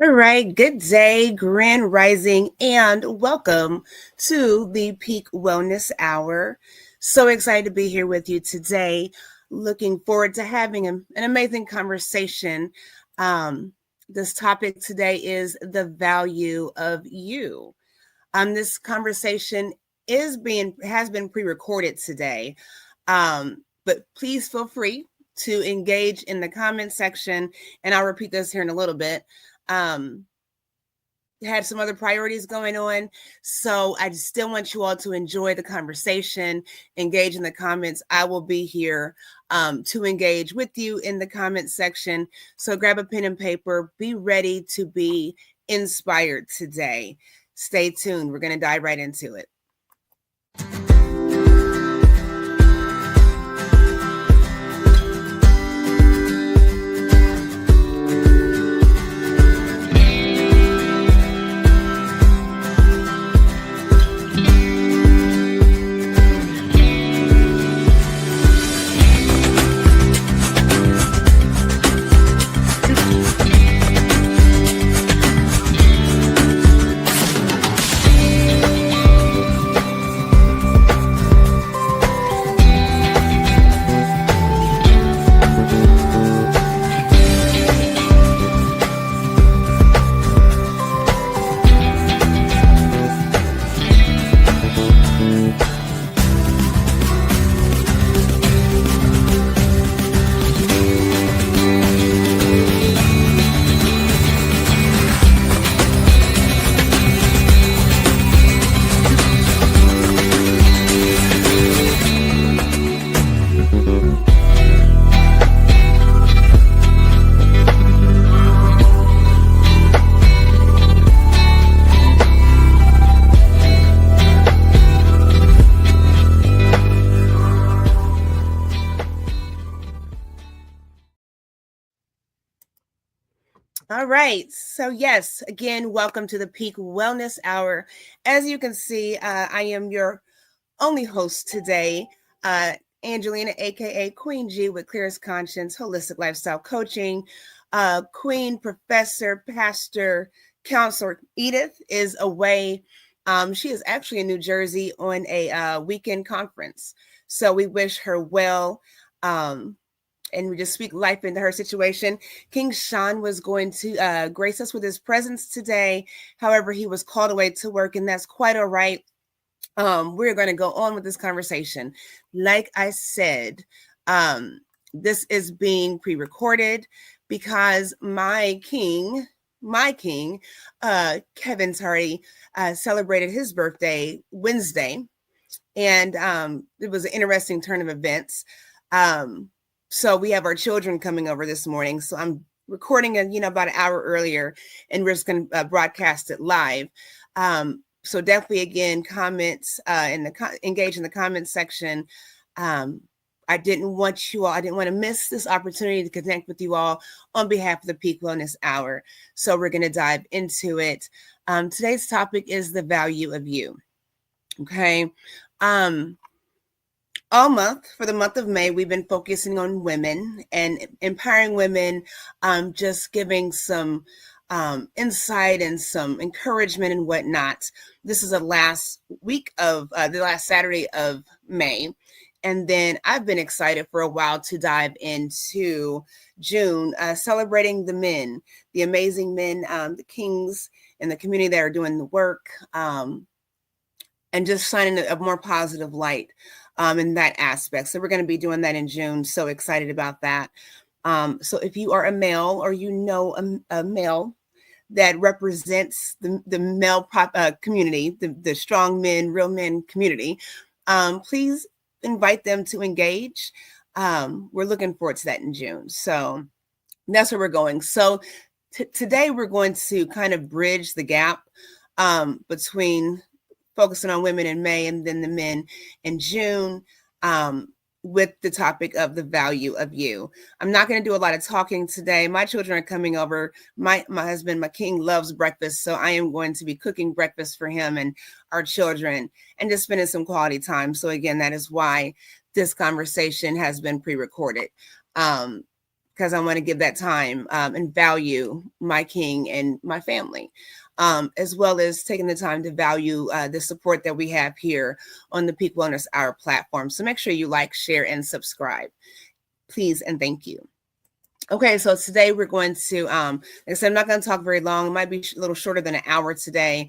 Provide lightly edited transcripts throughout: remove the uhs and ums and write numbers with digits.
All right, good day, grand rising, and welcome to the Peak Wellness Hour. So excited to be here with you today. Looking forward to having an amazing conversation. This topic today is the value of you. This conversation has been pre-recorded today, but please feel free to engage in the comment section, and I'll repeat this here in a little bit. Had some other priorities going on. So I still want you all to enjoy the conversation, engage in the comments. I will be here to engage with you in the comment section. So grab a pen and paper, be ready to be inspired today. Stay tuned. We're going to dive right into it. All right. So yes, again, welcome to the Peak Wellness Hour. As you can see, I am your only host today, Angelina, aka Queen G with Clearest Conscience, Holistic Lifestyle Coaching. Queen, Professor, Pastor, Counselor Edith is away. She is actually in New Jersey on a weekend conference. So we wish her well. And we just speak life into her situation. King Shawn was going to grace us with his presence today. However, he was called away to work, and that's quite all right. We're going to go on with this conversation. Like I said, this is being pre-recorded because my king, Kevin Tardy, celebrated his birthday Wednesday. And it was an interesting turn of events. So we have our children coming over this morning. So I'm recording about an hour earlier, and we're just going to broadcast it live. So definitely, again, comments engage in the comment section. I didn't want to miss this opportunity to connect with you all on behalf of the Peak Wellness Hour. So we're going to dive into it. Today's topic is the value of you. Okay. All month, for the month of May, we've been focusing on women and empowering women, just giving some insight and some encouragement and whatnot. This is the last Saturday of May. And then I've been excited for a while to dive into June, celebrating the men, the amazing men, the kings in the community that are doing the work, and just shining a more positive light in that aspect. So we're going to be doing that in June. So excited about that. So if you are a male or a male that represents the male community, the strong men, real men community, please invite them to engage. We're looking forward to that in June. So that's where we're going. So today we're going to kind of bridge the gap between focusing on women in May and then the men in June, with the topic of the value of you. I'm not going to do a lot of talking today. My children are coming over. My husband, my king, loves breakfast. So I am going to be cooking breakfast for him and our children and just spending some quality time. So again, that is why this conversation has been pre-recorded. because I want to give that time and value my king and my family, as well as taking the time to value the support that we have here on the Peak Wellness Hour platform. So make sure you like, share, and subscribe, please, and thank you. Okay, so today we're going to, like I said, I'm not going to talk very long. It might be a little shorter than an hour today,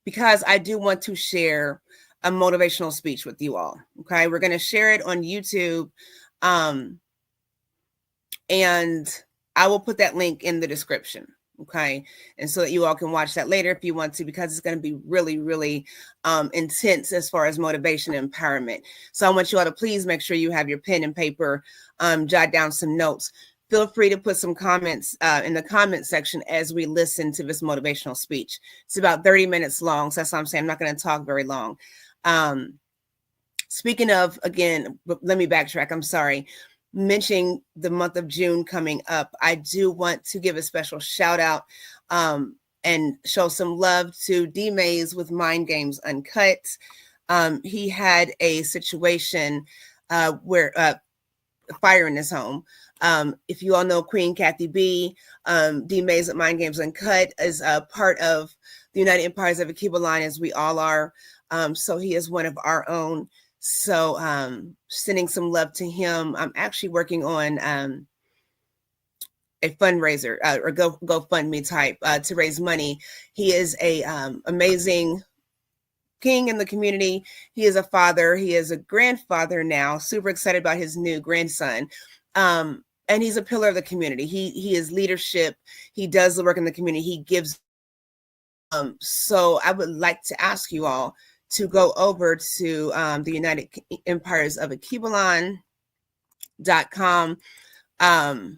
because I do want to share a motivational speech with you all. Okay, we're going to share it on YouTube, and I will put that link in the description. Okay, and so that you all can watch that later if you want to, because it's going to be really, really intense as far as motivation and empowerment. So I want you all to please make sure you have your pen and paper, jot down some notes. Feel free to put some comments in the comment section as we listen to this motivational speech. It's about 30 minutes long, so that's what I'm saying. I'm not going to talk very long. Speaking of, again, let me backtrack. I'm sorry. Mentioning the month of June coming up, I do want to give a special shout out and show some love to D Mays with Mind Games Uncut. He had a situation where fire in his home. If you all know Queen Kathy B, D Mays at Mind Games Uncut is a part of the United Empires of Akiba line, as we all are. So he is one of our own. So sending some love to him. I'm actually working on a fundraiser or GoFundMe type to raise money. He is a amazing king in the community. He is a father. He is a grandfather now. Super excited about his new grandson. And he's a pillar of the community. He is leadership. He does the work in the community. He gives. So I would like to ask you all to go over to the United Empires of Akibalon.com. And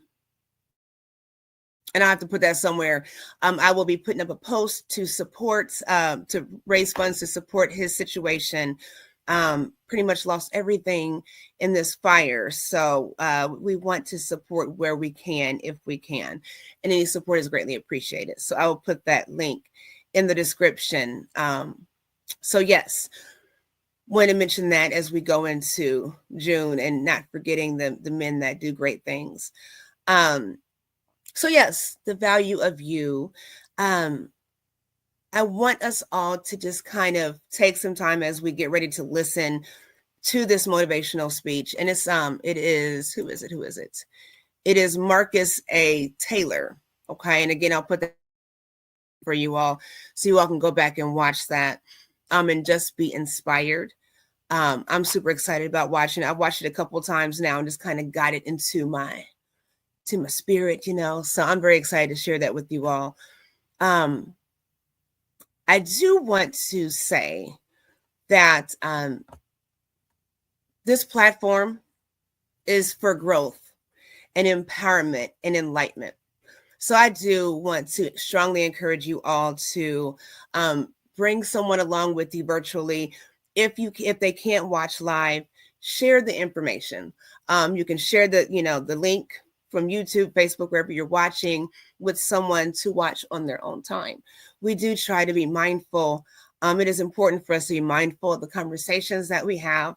I have to put that somewhere. I will be putting up a post to support, to raise funds to support his situation. Pretty much lost everything in this fire. So we want to support where we can, if we can. And any support is greatly appreciated. So I will put that link in the description. So yes, want to mention that as we go into June, and not forgetting the men that do great things. So yes, the value of you. I want us all to just kind of take some time as we get ready to listen to this motivational speech. And it's it is, who is it? It is Marcus A. Taylor. Okay. And again, I'll put that for you all so you all can go back and watch that. And just be inspired. I'm super excited about watching it. I've watched it a couple of times now and just kind of got it into my spirit, you know. So I'm very excited to share that with you all. I do want to say that this platform is for growth and empowerment and enlightenment. So I do want to strongly encourage you all to bring someone along with you virtually. If they can't watch live, share the information. You can share the link from YouTube, Facebook, wherever you're watching, with someone to watch on their own time. We do try to be mindful. It is important for us to be mindful of the conversations that we have.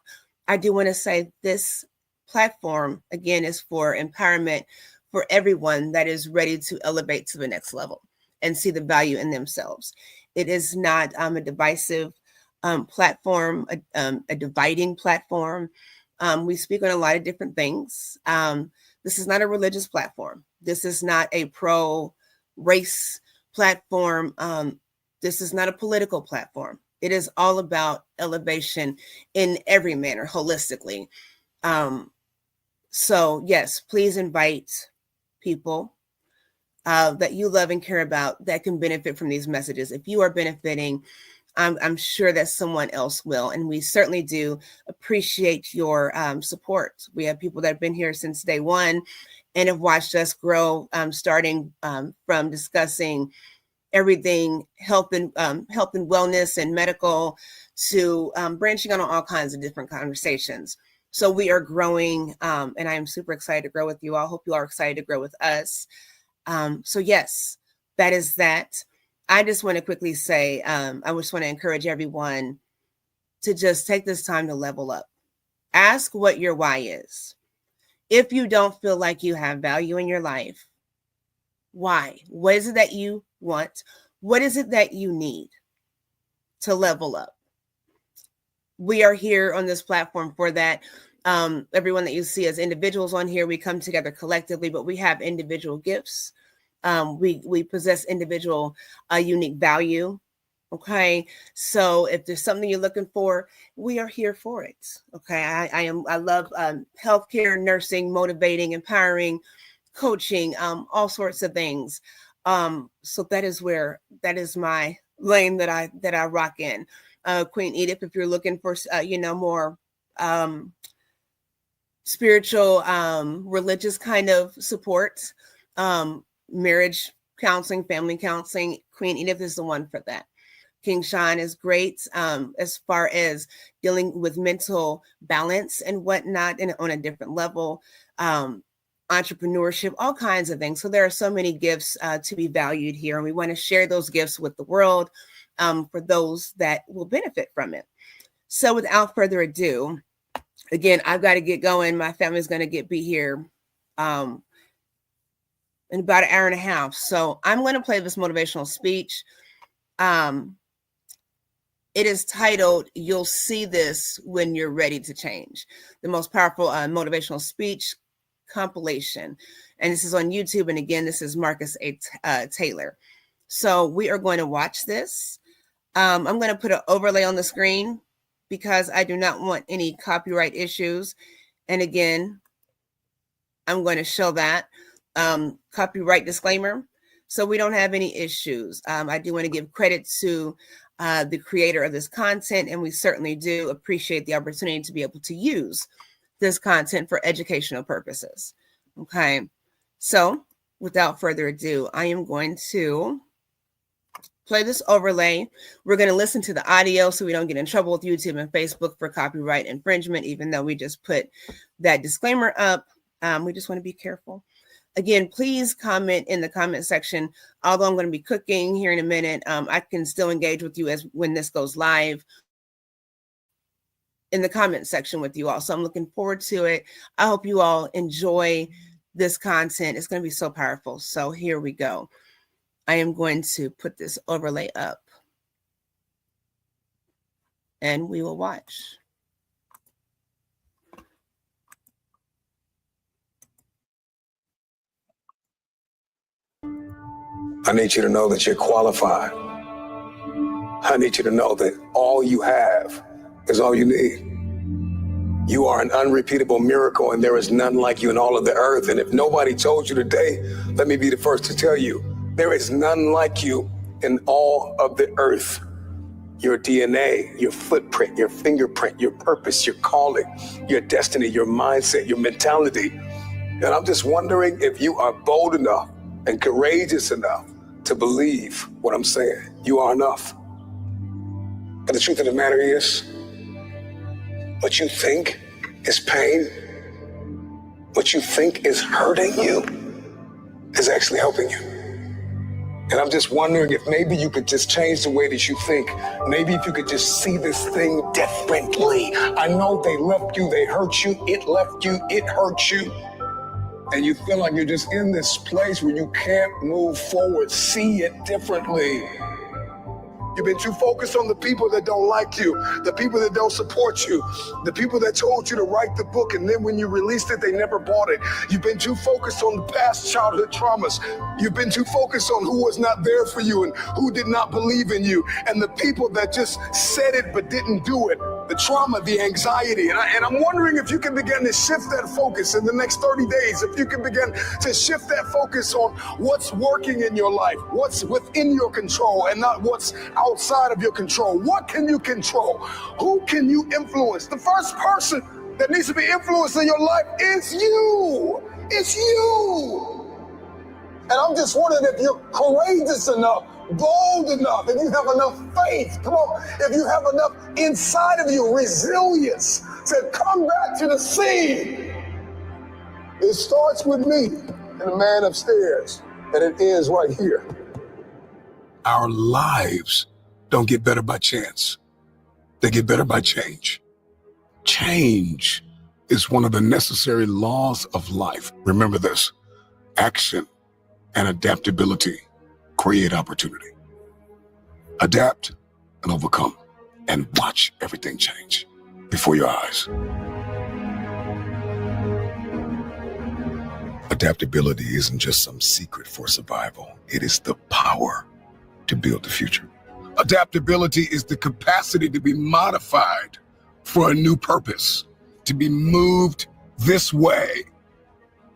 I do want to say this platform, again, is for empowerment for everyone that is ready to elevate to the next level and see the value in themselves. It is not a divisive platform, a dividing platform. We speak on a lot of different things. This is not a religious platform. This is not a pro-race platform. This is not a political platform. It is all about elevation in every manner, holistically. So yes, please invite people that you love and care about that can benefit from these messages. If you are benefiting, I'm sure that someone else will. And we certainly do appreciate your support. We have people that have been here since day one and have watched us grow, starting from discussing everything health and wellness and medical to branching on all kinds of different conversations. So we are growing, and I am super excited to grow with you all. I hope you are excited to grow with us. So yes, that is that. I just want to quickly say, I just want to encourage everyone to just take this time to level up. Ask what your why is. If you don't feel like you have value in your life, why? What is it that you want? What is it that you need to level up? We are here on this platform for that. Everyone that you see as individuals on here, we come together collectively, but we have individual gifts. We possess individual unique value. Okay, so if there's something you're looking for, we are here for it. Okay, I love healthcare, nursing, motivating, empowering, coaching, all sorts of things. So that is my lane that I rock in. Queen Edith, if you're looking for more spiritual, religious kind of support, marriage counseling, family counseling, Queen Edith is the one for that. King Shawn is great as far as dealing with mental balance and whatnot, and on a different level. Entrepreneurship, all kinds of things. So there are so many gifts to be valued here, and we want to share those gifts with the world for those that will benefit from it. So without further ado, again, I've got to get going. My family's going to be here in about an hour and a half. So I'm going to play this motivational speech. It is titled, "You'll See This When You're Ready to Change," the most powerful motivational speech compilation. And this is on YouTube. And again, this is Marcus A. Taylor. So we are going to watch this. I'm going to put an overlay on the screen because I do not want any copyright issues. And again, I'm going to show that copyright disclaimer, so we don't have any issues. I do want to give credit to the creator of this content, and we certainly do appreciate the opportunity to be able to use this content for educational purposes. Okay, so without further ado, I am going to play this overlay. We're going to listen to the audio so we don't get in trouble with YouTube and Facebook for copyright infringement, even though we just put that disclaimer up. We just want to be careful. Again, please comment in the comment section. Although I'm going to be cooking here in a minute, I can still engage with you as when this goes live in the comment section with you all. So I'm looking forward to it. I hope you all enjoy this content. It's going to be so powerful. So here we go. I am going to put this overlay up and we will watch. I need you to know that you're qualified. I need you to know that all you have is all you need. You are an unrepeatable miracle, and there is none like you in all of the earth. And if nobody told you today, let me be the first to tell you, there is none like you in all of the earth. Your DNA, your footprint, your fingerprint, your purpose, your calling, your destiny, your mindset, your mentality. And I'm just wondering if you are bold enough and courageous enough to believe what I'm saying. You are enough. But the truth of the matter is, what you think is pain, what you think is hurting you, is actually helping you. And I'm just wondering if maybe you could just change the way that you think. Maybe if you could just see this thing differently. I know they left you, they hurt you, it left you, it hurt you. And you feel like you're just in this place where you can't move forward. See it differently. You've been too focused on the people that don't like you, the people that don't support you, the people that told you to write the book, and then when you released it, they never bought it. You've been too focused on the past childhood traumas. You've been too focused on who was not there for you and who did not believe in you, and the people that just said it but didn't do it. The trauma, the anxiety, and I'm wondering if you can begin to shift that focus in the next 30 days, if you can begin to shift that focus on what's working in your life, what's within your control and not what's outside of your control. What can you control? Who can you influence? The first person that needs to be influenced in your life is you. It's you. And I'm just wondering if you're courageous enough, bold enough, if you have enough faith, come on, if you have enough inside of you, resilience to come back to the scene. It starts with me and the man upstairs, and it ends right here. Our lives don't get better by chance. They get better by change. Change is one of the necessary laws of life. Remember this: action and adaptability create opportunity. Adapt and overcome, and watch everything change before your eyes. Adaptability isn't just some secret for survival. It is the power to build the future. Adaptability is the capacity to be modified for a new purpose, to be moved this way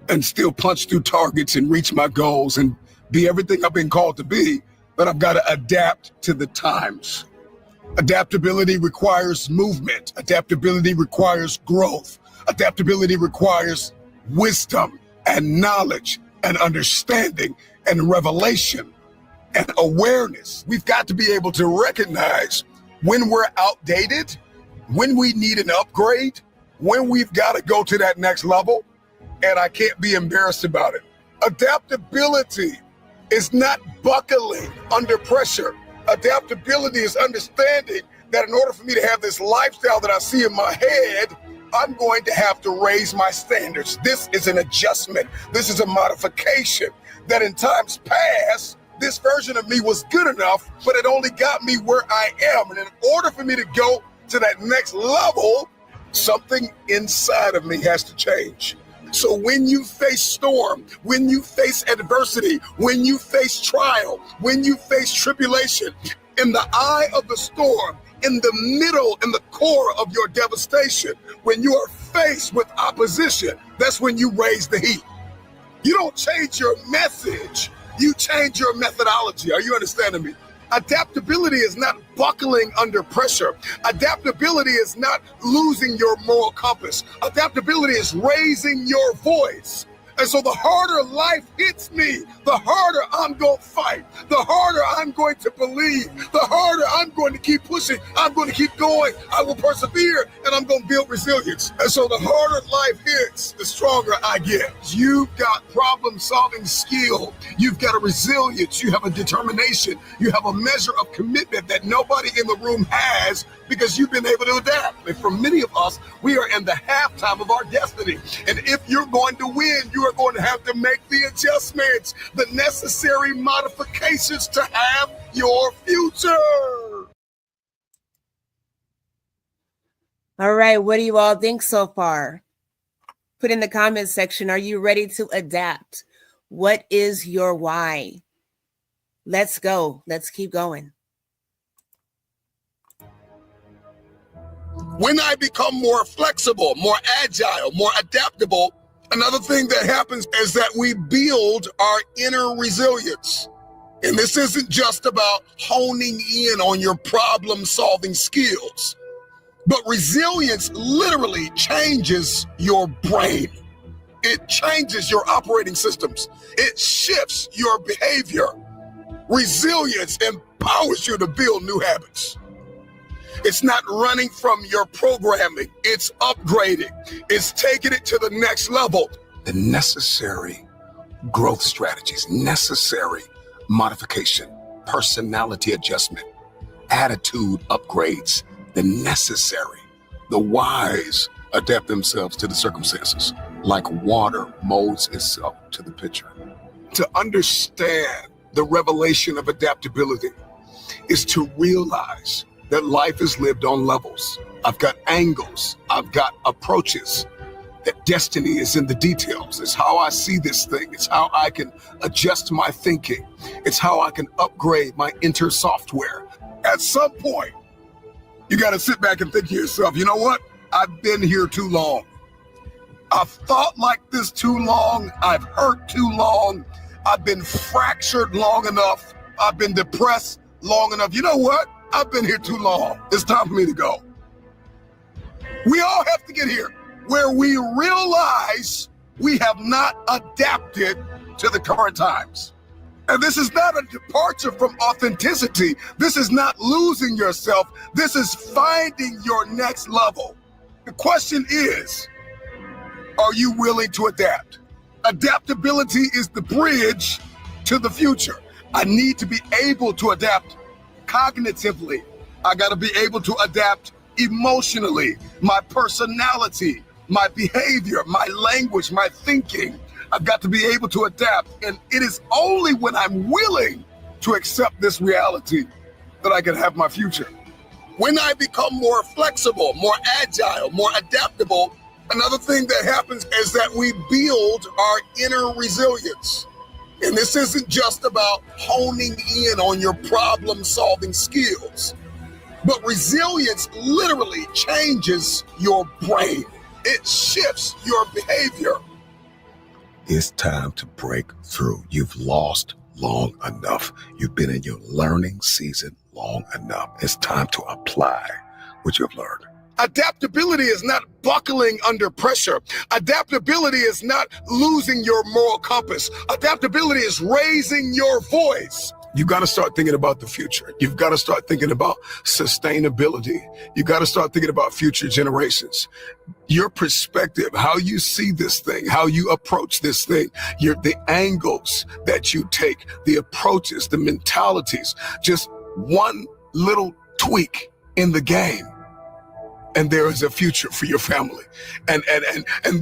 and still punch through targets and reach my goals and be everything I've been called to be, but I've got to adapt to the times. Adaptability requires movement. Adaptability requires growth. Adaptability requires wisdom and knowledge and understanding and revelation and awareness. We've got to be able to recognize when we're outdated, when we need an upgrade, when we've got to go to that next level, and I can't be embarrassed about it. Adaptability is not buckling under pressure. Adaptability is understanding that in order for me to have this lifestyle that I see in my head, I'm going to have to raise my standards. This is an adjustment. This is a modification that in times past, this version of me was good enough, but it only got me where I am. And in order for me to go to that next level, something inside of me has to change. So when you face storm, when you face adversity, when you face trial, when you face tribulation, in the eye of the storm, in the middle, in the core of your devastation, when you are faced with opposition, that's when you raise the heat. You don't change your message, you change your methodology. Are you understanding me? Adaptability is not buckling under pressure. Adaptability is not losing your moral compass. Adaptability is raising your voice. And so the harder life hits me, the harder I'm going to fight, the harder I'm going to believe, the harder I'm going to keep pushing, I'm going to keep going, I will persevere, and I'm going to build resilience. And so the harder life hits, the stronger I get. You've got problem-solving skill, you've got a resilience, you have a determination, you have a measure of commitment that nobody in the room has because you've been able to adapt. And for many of us, we are in the halftime of our destiny. And if you're going to win, you are going to have to make the adjustments, the necessary modifications to have your future. All right, what do you all think so far? Put in the comments section, are you ready to adapt? What is your why? Let's go. Let's keep going. When I become more flexible, more agile, more adaptable, another thing that happens is that we build our inner resilience. And this isn't just about honing in on your problem-solving skills, but resilience literally changes your brain. It changes your operating systems. It shifts your behavior. Resilience empowers you to build new habits. It's not running from your programming. It's upgrading. It's taking it to the next level. The necessary growth strategies, necessary modification, personality adjustment, attitude upgrades, the wise adapt themselves to the circumstances, like water molds itself to the pitcher. To understand the revelation of adaptability is to realize that life is lived on levels. I've got angles, I've got approaches, that destiny is in the details. It's how I see this thing. It's how I can adjust my thinking. It's how I can upgrade my inner software. At some point, you got to sit back and think to yourself, you know what? I've been here too long. I've thought like this too long. I've hurt too long. I've been fractured long enough. I've been depressed long enough. You know what? I've been here too long. It's time for me to go. We all have to get here where we realize we have not adapted to the current times. And this is not a departure from authenticity. This is not losing yourself. This is finding your next level. The question is, are you willing to adapt? Adaptability is the bridge to the future. I need to be able to adapt cognitively. I got to be able to adapt emotionally, my personality, my behavior, my language, my thinking. I've got to be able to adapt. And it is only when I'm willing to accept this reality that I can have my future. When I become more flexible, more agile, more adaptable, another thing that happens is that we build our inner resilience. And this isn't just about honing in on your problem-solving skills, but resilience literally changes your brain. It shifts your behavior. It's time to break through. You've lost long enough. You've been in your learning season long enough. It's time to apply what you've learned. Adaptability is not buckling under pressure. Adaptability is not losing your moral compass. Adaptability is raising your voice. You got to start thinking about the future. You've got to start thinking about sustainability. You got to start thinking about future generations. Your perspective, how you see this thing, how you approach this thing, the angles that you take, the approaches, the mentalities, just one little tweak in the game. And there is a future for your family. And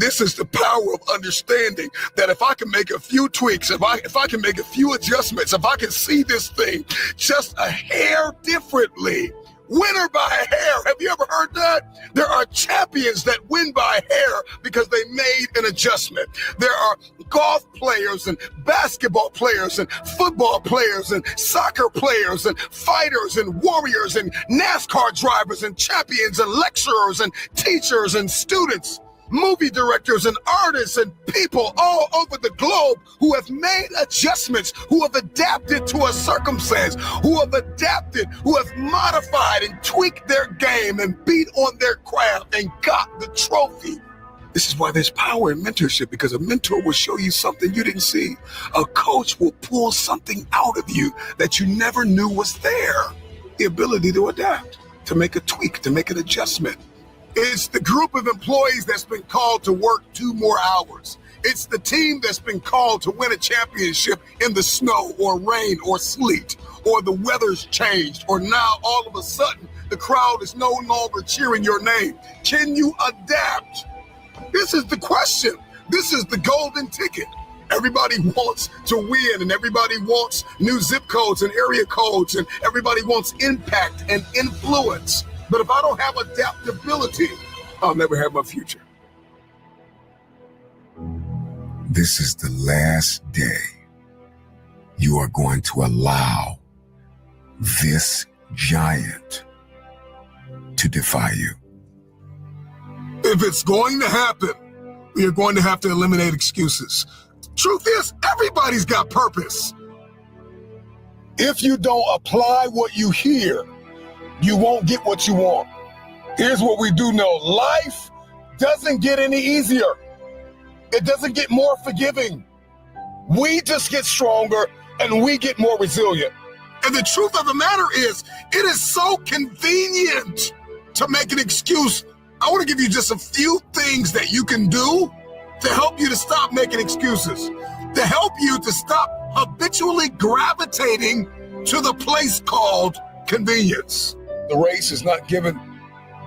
this is the power of understanding that if I can make a few tweaks, if I can make a few adjustments, if I can see this thing just a hair differently, winner by a hair. Have you ever heard that? There are champions that win by a hair because they made an adjustment. There are golf players and basketball players and football players and soccer players and fighters and warriors and NASCAR drivers and champions and lecturers and teachers and students, movie directors and artists and people all over the globe who have made adjustments, who have adapted to a circumstance, who have adapted, who have modified and tweaked their game and beat on their craft and got the trophy. This is why there's power in mentorship, because a mentor will show you something you didn't see. A coach will pull something out of you that you never knew was there. The ability to adapt, to make a tweak, to make an adjustment. It's the group of employees that's been called to work 2 more hours. It's the team that's been called to win a championship in the snow or rain or sleet, or the weather's changed, or now all of a sudden the crowd is no longer cheering your name. Can you adapt? This is the question. This is the golden ticket. Everybody wants to win, and everybody wants new zip codes and area codes, and everybody wants impact and influence. But if I don't have adaptability, I'll never have my future. This is the last day you are going to allow this giant to defy you. If it's going to happen, you're going to have to eliminate excuses. Truth is, everybody's got purpose. If you don't apply what you hear, you won't get what you want. Here's what we do know. Life doesn't get any easier. It doesn't get more forgiving. We just get stronger and we get more resilient. And the truth of the matter is, it is so convenient to make an excuse. I want to give you just a few things that you can do to help you to stop making excuses, to help you to stop habitually gravitating to the place called convenience. The race is not given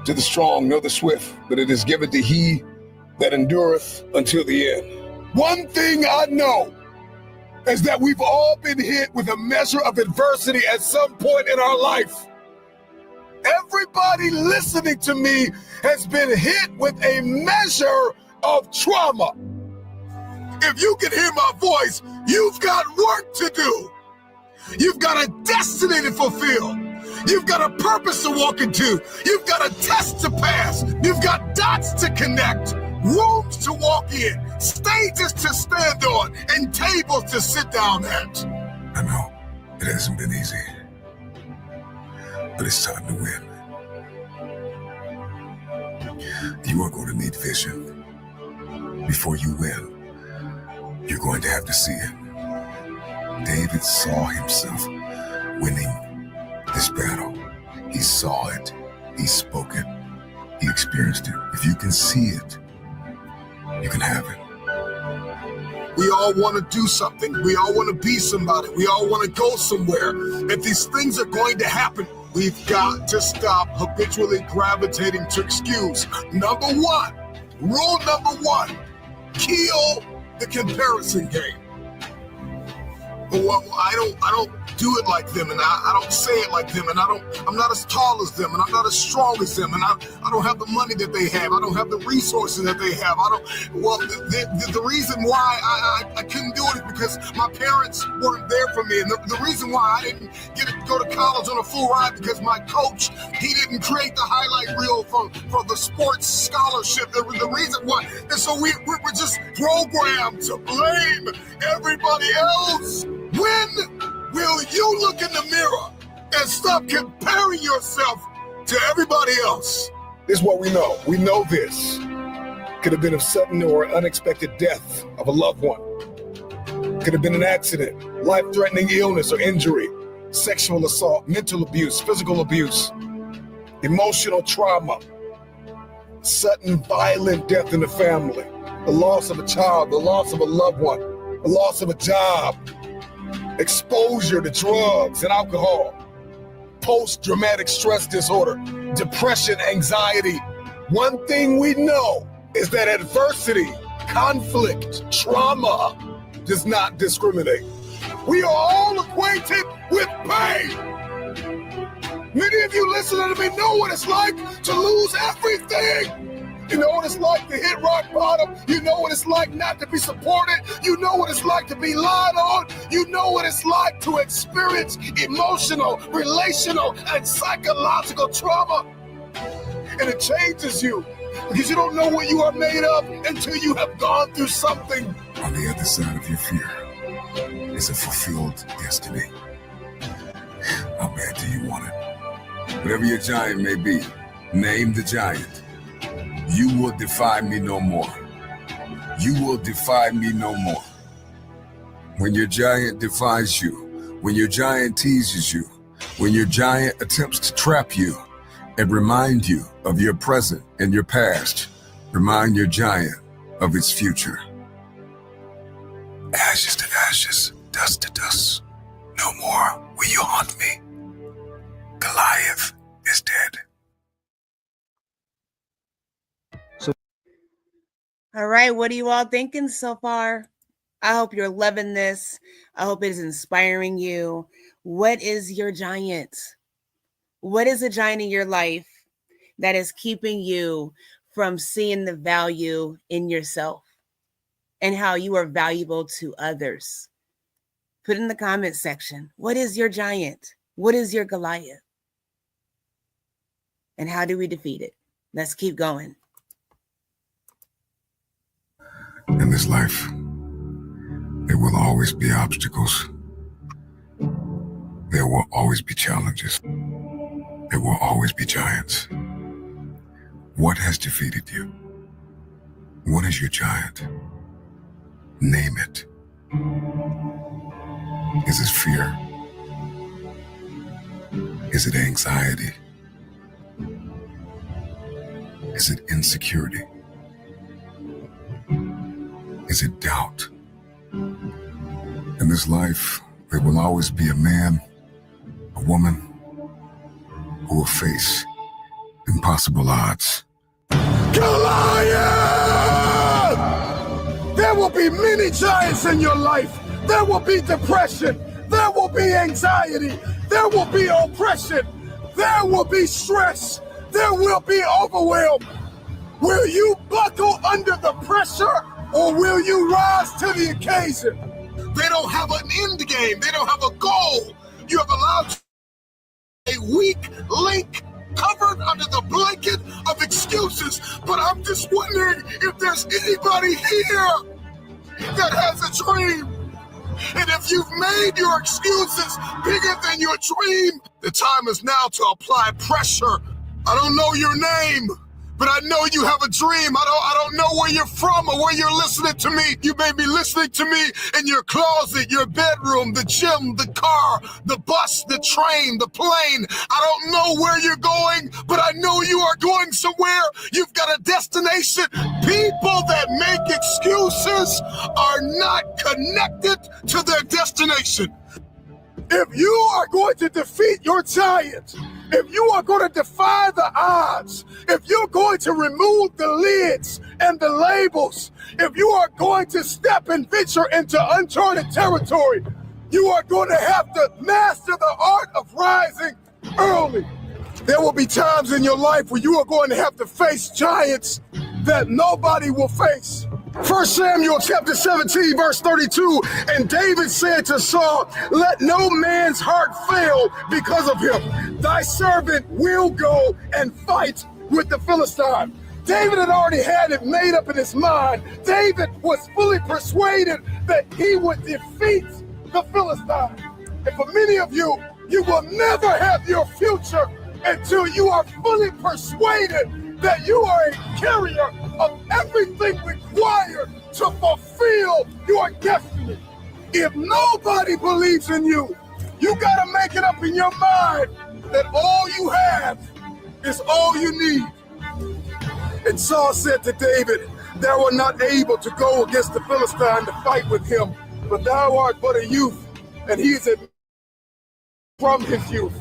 to the strong nor the swift, but it is given to he that endureth until the end. One thing I know is that we've all been hit with a measure of adversity at some point in our life. Everybody listening to me has been hit with a measure of trauma. If you can hear my voice, you've got work to do. You've got a destiny to fulfill. You've got a purpose to walk into. You've got a test to pass. You've got dots to connect, rooms to walk in, stages to stand on, and tables to sit down at. I know it hasn't been easy, but it's time to win. You are going to need vision. Before you win, you're going to have to see it. David saw himself winning this battle. He saw it, he spoke it, he experienced it. If you can see it, you can have it. We all want to do something. We all want to be somebody. We all want to go somewhere. If these things are going to happen, we've got to stop habitually gravitating to excuse. Number one, Rule number one, kill the comparison game. Well, I don't do it like them, and I don't say it like them, and I'm not as tall as them, and I'm not as strong as them, and I don't have the money that they have. I don't have the resources that they have. The reason why I couldn't do it is because my parents weren't there for me, and the reason why I didn't get to go to college on a full ride because my coach, he didn't create the highlight reel for the sports scholarship. The reason why, and so we're just programmed to blame everybody else. When will you look in the mirror and stop comparing yourself to everybody else? This is what we know. We know this. Could have been a sudden or unexpected death of a loved one. Could have been an accident, life-threatening illness or injury, sexual assault, mental abuse, physical abuse, emotional trauma, sudden violent death in the family, the loss of a child, the loss of a loved one, the loss of a job, exposure to drugs and alcohol, post-traumatic stress disorder, depression, anxiety. One thing we know is that adversity, conflict, trauma does not discriminate. We are all acquainted with pain. Many of you listening to me know what it's like to lose everything. You know what it's like to hit rock bottom. You know what it's like not to be supported. You know what it's like to be lied on. You know what it's like to experience emotional, relational, and psychological trauma. And it changes you because you don't know what you are made of until you have gone through something. On the other side of your fear is a fulfilled destiny. How bad do you want it? Whatever your giant may be, name the giant. You will defy me no more. You will defy me no more. When your giant defies you, when your giant teases you, when your giant attempts to trap you and remind you of your present and your past, remind your giant of its future. Ashes to ashes, dust to dust. No more will you haunt me. Goliath is dead. All right, what are you all thinking so far? I hope you're loving this. I hope it is inspiring you. What is your giant? What is a giant in your life that is keeping you from seeing the value in yourself and how you are valuable to others? Put in the comment section. What is your giant? What is your Goliath? And how do we defeat it? Let's keep going. In this life, there will always be obstacles. There will always be challenges. There will always be giants. What has defeated you? What is your giant? Name it. Is it fear? Is it anxiety? Is it insecurity? Is it doubt? In this life, there will always be a man, a woman, who will face impossible odds. Goliath! There will be many giants in your life. There will be depression. There will be anxiety. There will be oppression. There will be stress. There will be overwhelm. Will you buckle under the pressure? Or will you rise to the occasion? They don't have an end game. They don't have a goal. You have allowed a weak link covered under the blanket of excuses. But I'm just wondering if there's anybody here that has a dream. And if you've made your excuses bigger than your dream, the time is now to apply pressure. I don't know your name, but I know you have a dream. I don't know where you're from or where you're listening to me. You may be listening to me in your closet, your bedroom, the gym, the car, the bus, the train, the plane. I don't know where you're going, but I know you are going somewhere. You've got a destination. People that make excuses are not connected to their destination. If you are going to defeat your giant, if you are going to defy the odds, if you're going to remove the lids and the labels, if you are going to step and venture into uncharted territory, you are going to have to master the art of rising early. There will be times in your life where you are going to have to face giants that nobody will face. 1 Samuel chapter 17, verse 32, and David said to Saul, let no man's heart fail because of him. Thy servant will go and fight with the Philistine. David had already had it made up in his mind. David was fully persuaded that he would defeat the Philistine. And for many of you, you will never have your future until you are fully persuaded that you are a carrier of everything required to fulfill your destiny. If nobody believes in you, you got to make it up in your mind that all you have is all you need. And Saul said to David, thou art not able to go against the Philistine to fight with him, but thou art but a youth, and he is from his youth.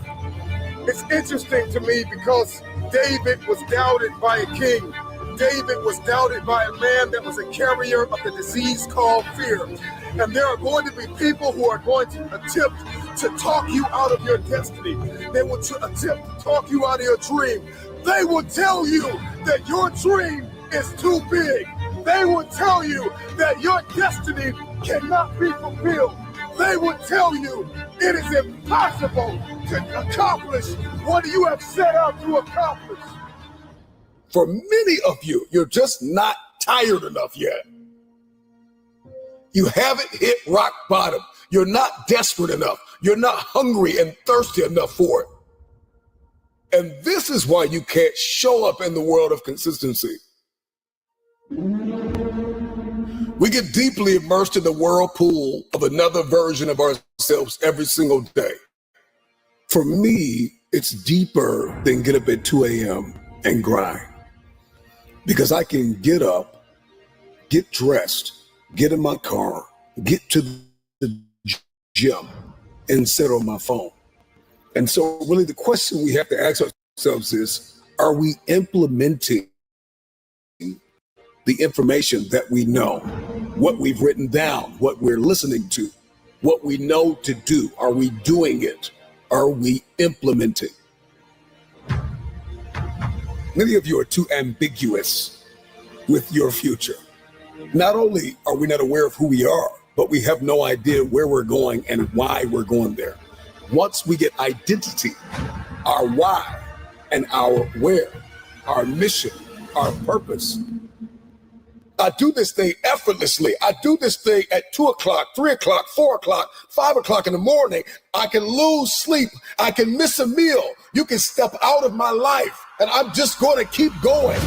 It's interesting to me because David was doubted by a king. David was doubted by a man that was a carrier of the disease called fear. And there are going to be people who are going to attempt to talk you out of your destiny. They will attempt to talk you out of your dream. They will tell you that your dream is too big. They will tell you that your destiny cannot be fulfilled. They will tell you it is impossible to accomplish what you have set out to accomplish. For many of you, you're just not tired enough yet. You haven't hit rock bottom. You're not desperate enough. You're not hungry and thirsty enough for it. And this is why you can't show up in the world of consistency. We get deeply immersed in the whirlpool of another version of ourselves every single day. For me, it's deeper than get up at 2 a.m. and grind. Because I can get up, get dressed, get in my car, get to the gym, and sit on my phone. And so really the question we have to ask ourselves is, are we implementing the information that we know, what we've written down, what we're listening to, what we know to do? Are we doing it? Are we implementing? Many of you are too ambiguous with your future. Not only are we not aware of who we are, but we have no idea where we're going and why we're going there. Once we get identity, our why and our where, our mission, our purpose. I do this thing effortlessly. I do this thing at 2 o'clock, 3 o'clock, 4 o'clock, 5 o'clock in the morning. I can lose sleep. I can miss a meal. You can step out of my life and I'm just going to keep going.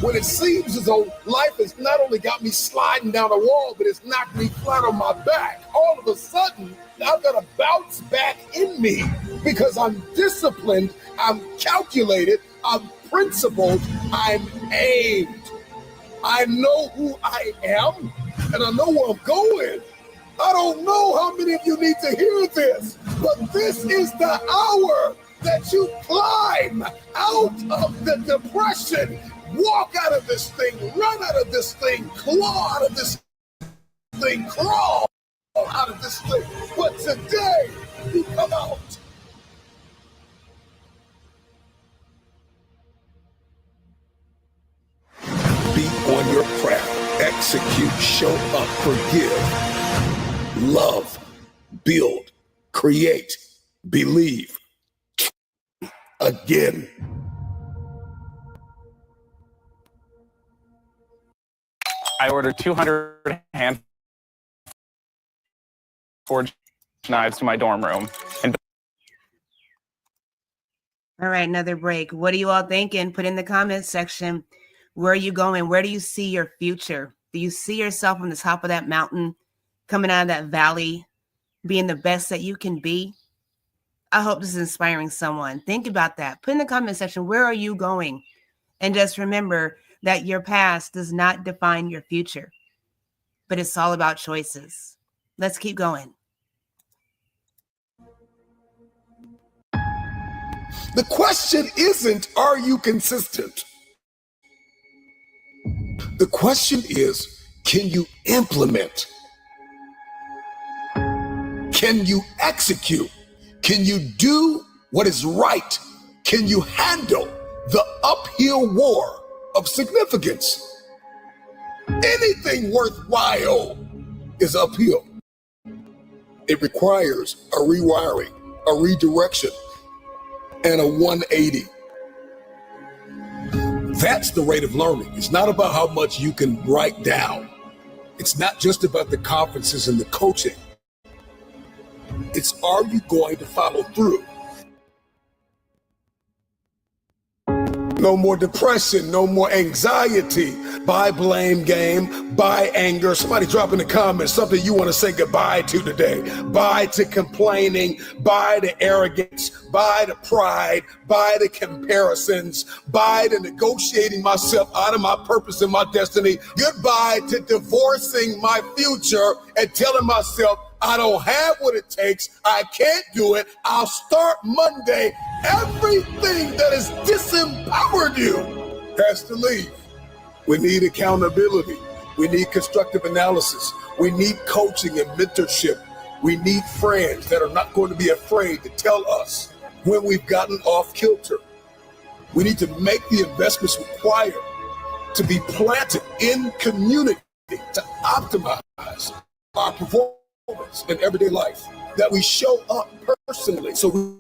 When it seems as though life has not only got me sliding down a wall, but it's knocked me flat on my back, all of a sudden, I've got a bounce back in me because I'm disciplined, I'm calculated, I'm principled, I'm aimed. I know who I am, and I know where I'm going. I don't know how many of you need to hear this, but this is the hour that you climb out of the depression. Walk out of this thing, run out of this thing, claw out of this thing, crawl out of this thing. But today, you come out. Be on your craft, execute, show up, forgive, love, build, create, believe. Again. I ordered 200 hand forged knives to my dorm room. And all right, another break. What are you all thinking? Put in the comments section. Where are you going? Where do you see your future? Do you see yourself on the top of that mountain, coming out of that valley, being the best that you can be? I hope this is inspiring someone. Think about that. Put in the comment section, where are you going? And just remember that your past does not define your future, but it's all about choices. Let's keep going. The question isn't, are you consistent? The question is, can you implement? Can you execute? Can you do what is right? Can you handle the uphill war of significance? Anything worthwhile is uphill. It requires a rewiring, a redirection, and a 180. That's the rate of learning. It's not about how much you can write down. It's not just about the conferences and the coaching. It's, are you going to follow through? No more depression, no more anxiety. Bye blame game, bye anger. Somebody drop in the comments something you want to say goodbye to today. Bye to complaining, bye to arrogance, bye to pride, bye to comparisons, bye to negotiating myself out of my purpose and my destiny. Goodbye to divorcing my future and telling myself, I don't have what it takes. I can't do it. I'll start Monday. Everything that has disempowered you has to leave. We need accountability. We need constructive analysis. We need coaching and mentorship. We need friends that are not going to be afraid to tell us when we've gotten off kilter. We need to make the investments required to be planted in community to optimize our performance in everyday life, that we show up personally so we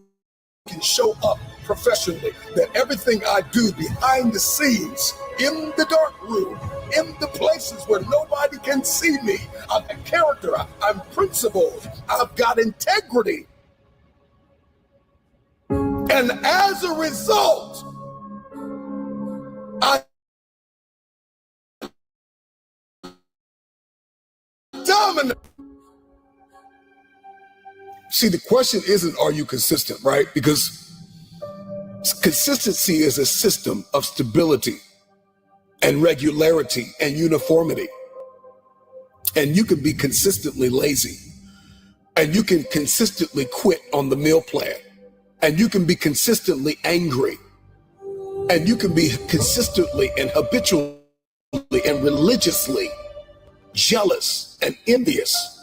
can show up professionally, that everything I do behind the scenes, in the dark room, in the places where nobody can see me, I've got character, I'm principled, I've got integrity. And as a result, I dominate. See, the question isn't, are you consistent, right? Because consistency is a system of stability and regularity and uniformity. And you can be consistently lazy, and you can consistently quit on the meal plan, and you can be consistently angry, and you can be consistently and habitually and religiously jealous and envious,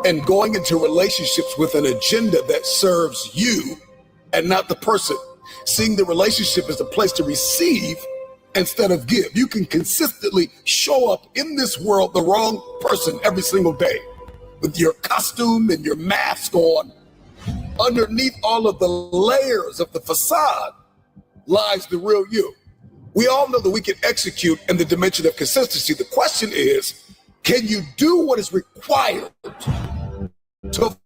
and going into relationships with an agenda that serves you and not the person. Seeing the relationship as a place to receive instead of give. You can consistently show up in this world the wrong person every single day with your costume and your mask on. Underneath all of the layers of the facade lies the real you. We all know that we can execute in the dimension of consistency. The question is, can you do what is required to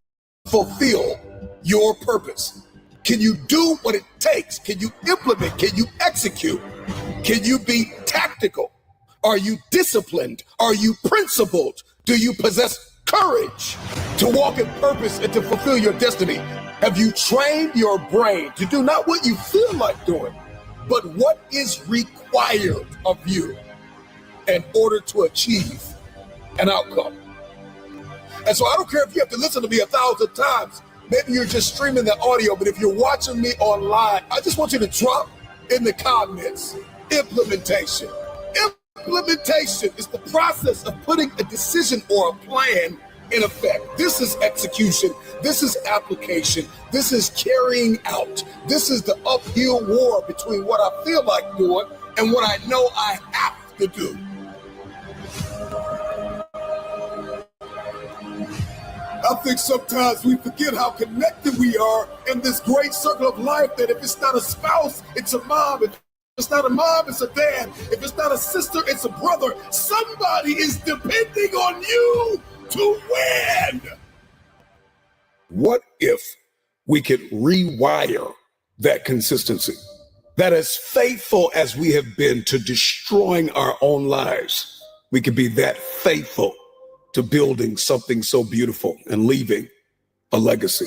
fulfill your purpose? Can you do what it takes? Can you implement? Can you execute? Can you be tactical? Are you disciplined? Are you principled? Do you possess courage to walk in purpose and to fulfill your destiny? Have you trained your brain to do not what you feel like doing, but what is required of you in order to achieve an outcome? And so I don't care if you have to listen to me 1,000 times. Maybe you're just streaming the audio, but if you're watching me online, I just want you to drop in the comments, implementation. Implementation is the process of putting a decision or a plan in effect. This is execution. This is application. This is carrying out. This is the uphill war between what I feel like doing and what I know I have to do. I think sometimes we forget how connected we are in this great circle of life, that if it's not a spouse, it's a mom. If it's not a mom, it's a dad. If it's not a sister, it's a brother. Somebody is depending on you to win. What if we could rewire that consistency? That as faithful as we have been to destroying our own lives, we could be that faithful to building something so beautiful and leaving a legacy.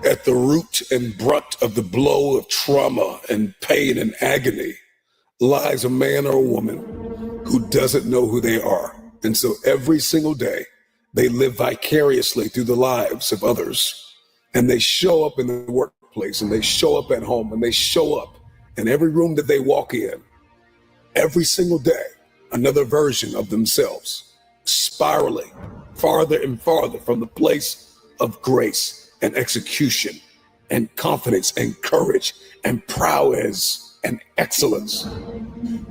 At the root and brunt of the blow of trauma and pain and agony lies a man or a woman who doesn't know who they are. And so every single day They live vicariously through the lives of others. And they show up in the workplace, and they show up at home, and they show up in every room that they walk in. Every single day, another version of themselves, spiraling farther and farther from the place of grace and execution and confidence and courage and prowess and excellence.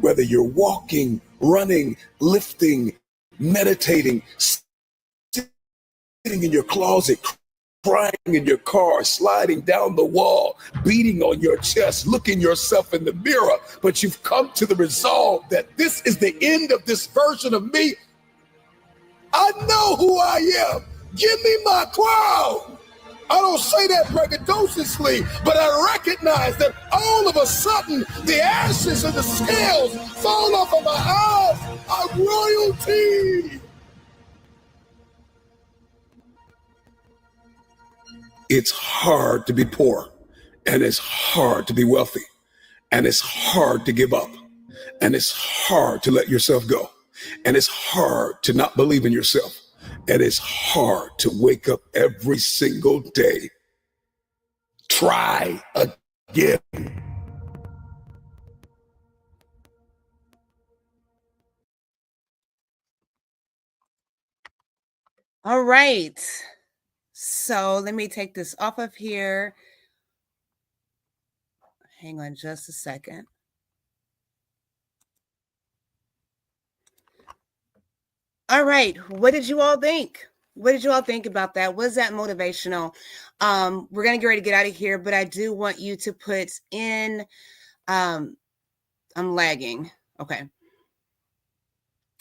Whether you're walking, running, lifting, meditating, sitting in your closet, crying in your car, sliding down the wall, beating on your chest, looking yourself in the mirror, but you've come to the resolve that this is the end of this version of me. I know who I am. Give me my crown. I don't say that braggadociously, but I recognize that all of a sudden the ashes and the scales fall off of my eyes. I'm royalty. It's hard to be poor, and it's hard to be wealthy, and it's hard to give up, and it's hard to let yourself go, and it's hard to not believe in yourself, and it's hard to wake up every single day. Try again. All right. So let me take this off of here. Hang on just a second. All right. What did you all think? What did you all think about that? Was that motivational? We're going to get ready to get out of here, but I do want you to put in, I'm lagging. Okay.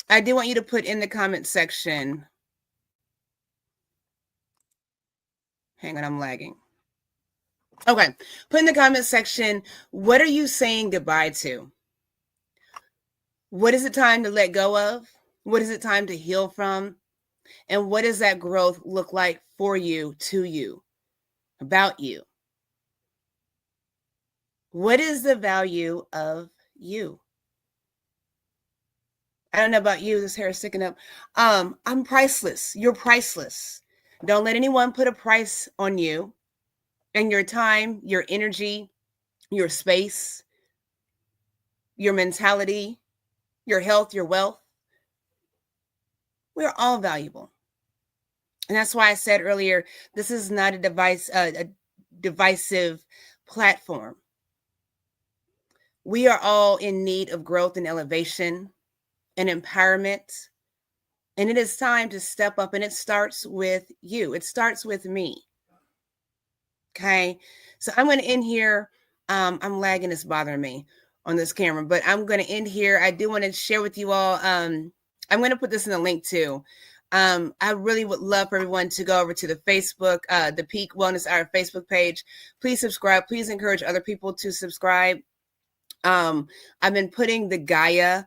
I do want you to put in the comment section. Hang on, I'm lagging. Okay. Put in the comment section, what are you saying goodbye to? What is it time to let go of? What is it time to heal from? And what does that growth look like for you, to you, about you? What is the value of you? I don't know about you. This hair is sticking up. I'm priceless. You're priceless. Don't let anyone put a price on you and your time, your energy, your space, your mentality, your health, your wealth. We're all valuable. And that's why I said earlier, this is not a divisive platform. We are all in need of growth and elevation and empowerment. And it is time to step up, and it starts with you. It starts with me. Okay. So I'm going to end here. I'm lagging. It's bothering me on this camera, but I'm going to end here. I do want to share with you all. I'm going to put this in the link too. I really would love for everyone to go over to the Facebook, the Peak Wellness Hour Facebook page. Please subscribe. Please encourage other people to subscribe. I've been putting the Gaia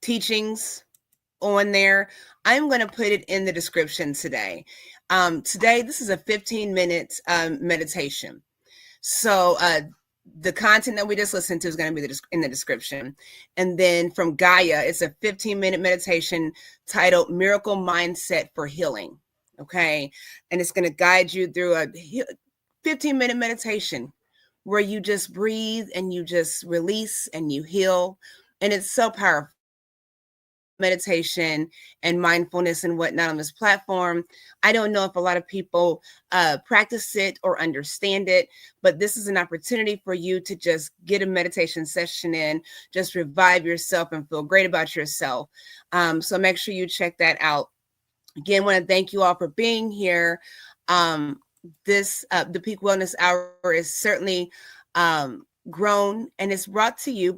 teachings on there. I'm going to put it in the description today. Today, this is a 15-minute meditation. So the content that we just listened to is going to be in the description. And then from Gaia, it's a 15-minute meditation titled Miracle Mindset for Healing. Okay. And it's going to guide you through a 15-minute meditation where you just breathe and you just release and you heal. And it's so powerful. Meditation and mindfulness and whatnot on this platform. I don't know if a lot of people practice it or understand it, but this is an opportunity for you to just get a meditation session in, just revive yourself and feel great about yourself. So make sure you check that out. Again, I want to thank you all for being here. The Peak Wellness Hour is certainly grown, and it's brought to you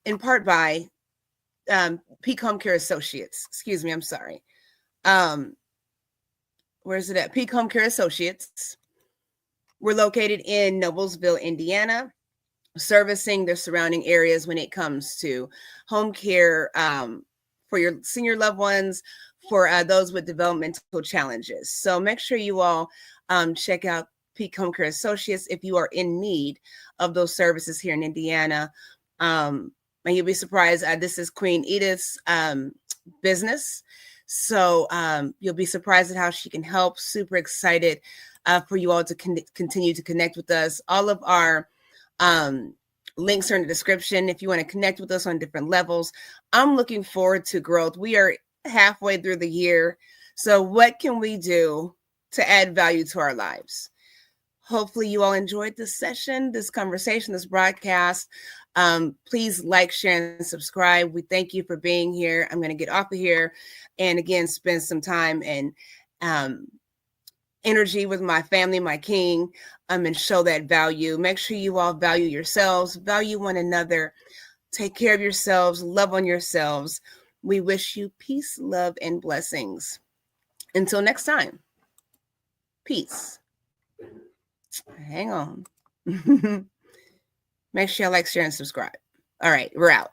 in part by Peak Homecare Associates. Excuse me, I'm sorry. Where's it at? Peak Homecare Associates. We're located in Noblesville, Indiana, servicing the surrounding areas when it comes to home care for your senior loved ones, for those with developmental challenges. So make sure you all check out Peak Homecare Associates if you are in need of those services here in Indiana. And you'll be surprised. This is Queen Edith's business. So you'll be surprised at how she can help. Super excited for you all to continue to connect with us. All of our links are in the description if you want to connect with us on different levels. I'm looking forward to growth. We are halfway through the year. So what can we do to add value to our lives? Hopefully you all enjoyed this session, this conversation, this broadcast. Please like, share, and subscribe. We thank you for being here. I'm going to get off of here and again, spend some time and energy with my family, my king, and show that value. Make sure you all value yourselves, value one another, take care of yourselves, love on yourselves. We wish you peace, love, and blessings. Until next time, peace. Hang on. Make sure you like, share, and subscribe. All right, we're out.